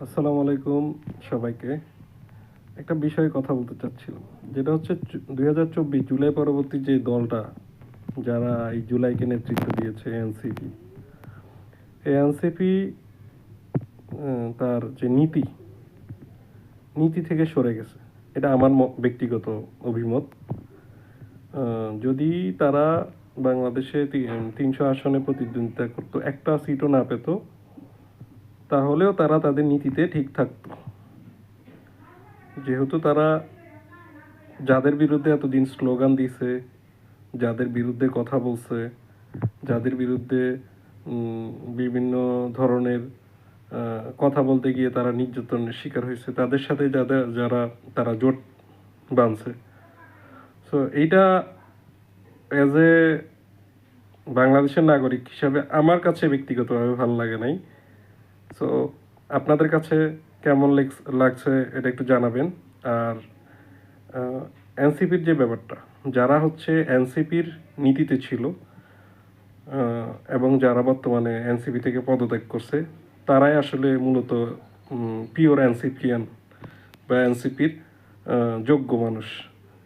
আসসালামু আলাইকুম সবাইকে। একটা বিষয়ে কথা বলতে চাচ্ছিলাম, যেটা হচ্ছে 2024 জুলাই পরবর্তী যে দলটা, যারা এই জুলাইকে নেতৃত্ব দিয়েছে, এনসিপি। এই এনসিপি তার যে নীতি নীতি থেকে সরে গেছে। এটা আমার ব্যক্তিগত অভিমত। যদি তারা বাংলাদেশে 300 আসনে প্রতিদ্বন্দ্বিতা করতো, একটা সিটও না পেত, তাহলেও তারা তাদের নীতিতে ঠিক থাকতো। যেহেতু তারা যাদের বিরুদ্ধে এতদিন স্লোগান দিছে, যাদের বিরুদ্ধে কথা বলছে, যাদের বিরুদ্ধে বিভিন্ন ধরনের কথা বলতে গিয়ে তারা নির্যাতনের শিকার হয়েছে, তাদের সাথে যারা তারা জোট বাঁধছে। সো এইটা অ্যাজ এ বাংলাদেশের নাগরিক হিসাবে আমার কাছে ব্যক্তিগতভাবে ভালো লাগে নাই। সো আপনাদের কাছে কেমন লাগছে এটা একটু জানাবেন। আর এনসিপির যে ব্যাপারটা, যারা হচ্ছে এনসিপির নীতিতে ছিল এবং যারা বর্তমানে এনসিপি থেকে পদত্যাগ করছে, তারাই আসলে মূলত পিওর এনসিপিয়ান বা এনসিপির যোগ্য মানুষ।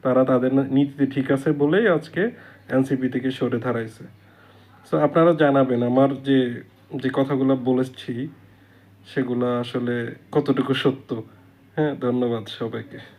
তারা তাদের নীতিতে ঠিক আছে বলেই আজকে এনসিপি থেকে সরে দাঁড়াইছে। সো আপনারা জানাবেন আমার যে যে কথাগুলো বলেছি সেগুলো আসলে কতটুকু সত্য। হ্যাঁ, ধন্যবাদ সবাইকে।